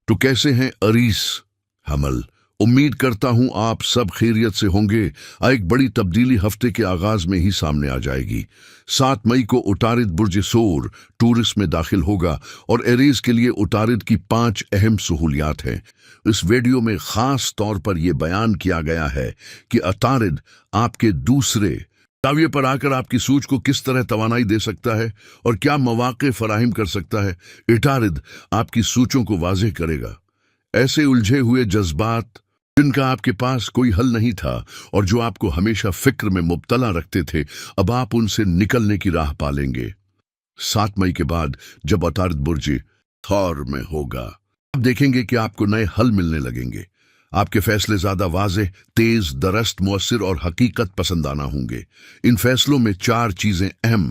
तो कैसे हैं अरीस हमल। उम्मीद करता हूं आप सब खैरियत से होंगे। एक बड़ी तब्दीली हफ्ते के आगाज में ही सामने आ जाएगी। 7 मई को उतारिद बुर्ज सोर टूरिस्ट में दाखिल होगा और एरीज के लिए उतारिद की 5 अहम सहूलियात हैं। इस वीडियो में खास तौर पर यह बयान किया गया है कि उतारिद आपके दूसरे जाविये पर आकर आपकी सोच को किस तरह तवानाई दे सकता है और क्या मौके फराहिम कर सकता है। उतारिद आपकी सोचों को वाज़ेह करेगा। ऐसे उलझे हुए जज्बात जिनका आपके पास कोई हल नहीं था और जो आपको हमेशा फिक्र में मुब्तला रखते थे, अब आप उनसे निकलने की राह पालेंगे। 7 मई के बाद जब उतारिद बुर्ज थौर में होगा, आप देखेंगे कि आपको नए हल मिलने लगेंगे। आपके फैसले ज्यादा वाज़ेह, तेज, दरस्त, मुअस्सिर और हकीकत पसंदाना होंगे। इन फैसलों में 4 चीजें अहम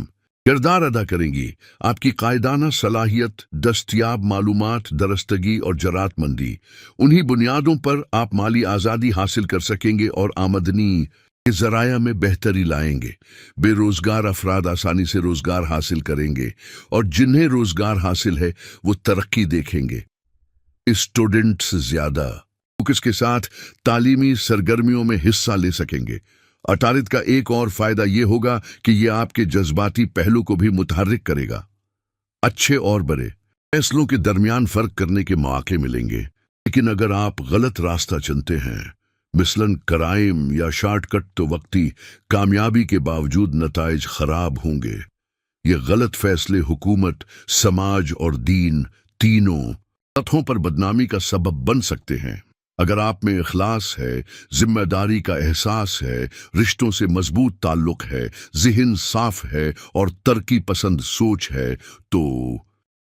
किरदार अदा करेंगी। आपकी कायदाना सलाहियत, दस्तयाब मालूमात, दरस्तगी और जरातमंदी। उन्हीं बुनियादों पर आप माली आज़ादी हासिल कर सकेंगे और आमदनी के ज़राया में बेहतरी लाएंगे। बेरोज़गार अफराद आसानी से रोज़गार हासिल करेंगे और जिन्हें रोज़गार हासिल है वो तरक्की देखेंगे। स्टूडेंट्स ज़्यादा फोकस के साथ तालीमी सरगर्मियों में हिस्सा ले सकेंगे। उतारिद का एक और फायदा यह होगा कि यह आपके जज्बाती पहलू को भी मुतहर्रिक करेगा। अच्छे और बुरे फैसलों के दरमियान फर्क करने के मौके मिलेंगे, लेकिन अगर आप गलत रास्ता चुनते हैं, मिसलन क्राइम या शॉर्टकट, तो वक्ती कामयाबी के बावजूद नताइज खराब होंगे। ये गलत फैसले हुकूमत, समाज और दीन तीनों सतहों पर बदनामी का सबब बन सकते हैं। अगर आप में इखलास है, जिम्मेदारी का एहसास है, रिश्तों से मजबूत ताल्लुक है, ज़हन साफ है और तरक्की पसंद सोच है, तो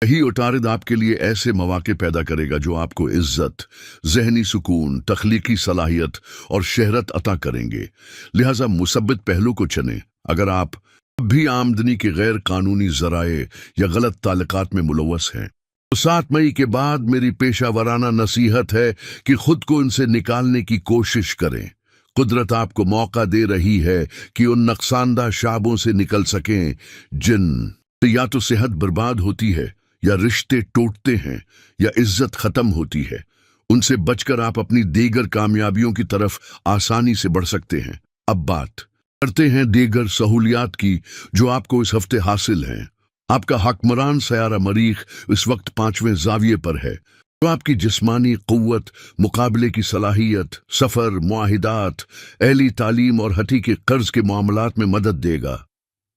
यही उतारिद आपके लिए ऐसे मौके पैदा करेगा जो आपको इज्जत, ज़हनी सुकून, तख्लीकी सलाहियत और शहरत अता करेंगे। लिहाजा मुसब्बित पहलू को चुनें। अगर आप अब भी आमदनी के गैर कानूनी ज़राए या गलत ताल्लुकात में मुलव्वस हैं, 7 मई के बाद मेरी पेशावराना नसीहत है कि खुद को इनसे निकालने की कोशिश करें। कुदरत आपको मौका दे रही है कि उन नुकसानदा शाबों से निकल सकें जिन या तो सेहत बर्बाद होती है, या रिश्ते टूटते हैं, या इज्जत खत्म होती है। उनसे बचकर आप अपनी दीगर कामयाबियों की तरफ आसानी से बढ़ सकते हैं। अब बात करते हैं दीगर सहूलियात की जो आपको इस हफ्ते हासिल हैं। आपका हकमरान सयारा मरीख इस वक्त 5वें जाविये पर है, जो आपकी जिस्मानी क़ुव्वत, मुकाबले की सलाहियत, सफ़र, मुआहिदात, अहली तालीम और हती के कर्ज के मामलात में मदद देगा।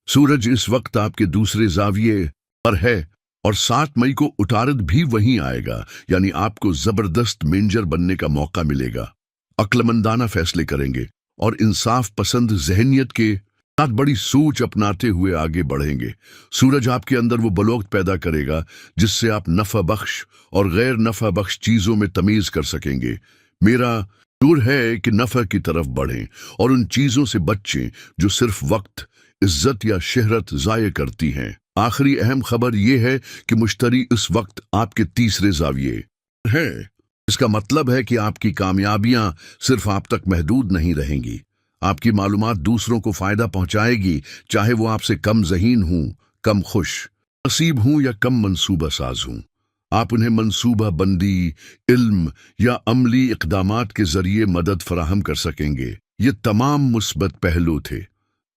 सूरज इस वक्त आपके दूसरे जाविये पर है और 7 मई को उतारिद भी वहीं आएगा, यानी आपको ज़बरदस्त मेंजर बनने का मौका मिलेगा। अक्लमंदाना फैसले करेंगे और इंसाफ पसंद जहनियत के साथ बड़ी सोच अपनाते हुए आगे बढ़ेंगे। सूरज आपके अंदर वो बलोगत पैदा करेगा जिससे आप नफ़ा बख्श और गैर नफ़ा बख्श चीज़ों में तमीज़ कर सकेंगे। मेरा दूर है कि नफ़ा की तरफ बढ़ें और उन चीज़ों से बचें जो सिर्फ वक्त, इज्जत या शहरत ज़ाये करती हैं। आखिरी अहम खबर यह है कि मुश्तरी इस वक्त आपके तीसरे जाविये है। इसका मतलब है कि आपकी कामयाबियां सिर्फ आप तक महदूद नहीं रहेंगी। आपकी मालूमात दूसरों को फायदा पहुंचाएगी, चाहे वो आपसे कम ज़हीन हूं, कम खुश नसीब हूं या कम मंसूबा साज हूं। आप उन्हें मंसूबा बंदी, इल्म या अमली इक़दामात के जरिए मदद फराहम कर सकेंगे। ये तमाम मुस्बत पहलू थे।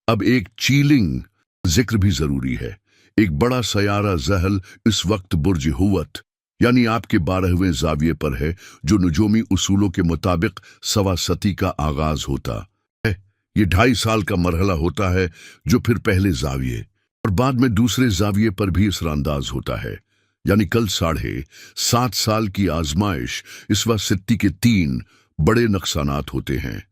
अब एक चीलिंग जिक्र भी जरूरी है। एक बड़ा सयारा ज़हल इस वक्त बुर्ज हुवत यानी आपके 12वें जाविये पर है, जो नुजूमी उसूलों के मुताबिक सवासती का आगाज होता है। ये 2.5 साल का मरहला होता है जो फिर पहले जाविये और बाद में दूसरे जाविये पर भी असरानंदाज होता है। यानी कल 7.5 साल की आजमाइश इस वक्त के 3 बड़े नुकसानात होते हैं।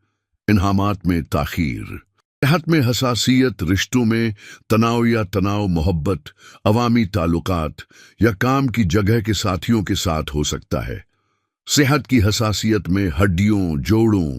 इन्हामात में ताखीर, सेहत में हसासियत, रिश्तों में तनाव या तनाव, मोहब्बत, अवामी ताल्लुकात या काम की जगह के साथियों के साथ हो सकता है। सेहत की हसासियत में हड्डियों, जोड़ों,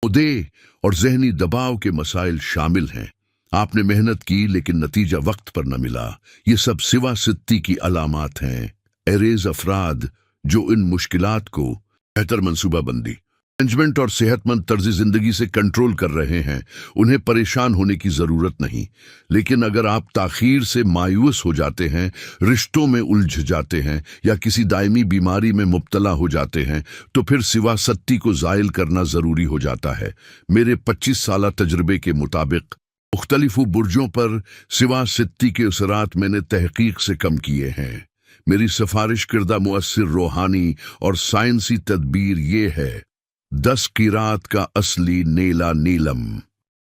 मुद्दे और जहनी दबाव के मसाइल शामिल हैं। आपने मेहनत की लेकिन नतीजा वक्त पर न मिला। ये सब सिवा सित्ती की अलामात हैं। एरेज अफराद जो इन मुश्किलात को बेहतर मंसूबाबंदी मैनेजमेंट और सेहतमंद तर्ज जिंदगी से कंट्रोल कर रहे हैं, उन्हें परेशान होने की जरूरत नहीं। लेकिन अगर आप ताखीर से मायूस हो जाते हैं, रिश्तों में उलझ जाते हैं या किसी दायमी बीमारी में मुब्तला हो जाते हैं, तो फिर सिवा सत्ती को ज़ायल करना ज़रूरी हो जाता है। मेरे 25 साल तजर्बे के मुताबिक मुख्तलिफ बुर्जों पर सिवा सत्ती के असरात मैंने तहकीक से कम किए हैं। मेरी सिफारिश करदा मुअस्सिर रूहानी और साइंसी तदबीर ये है: 10 कीरात का असली नीला नीलम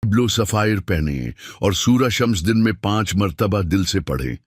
ब्लू सफ़ायर पहने और सूरह शम्स दिन में 5 मरतबा दिल से पढ़ें।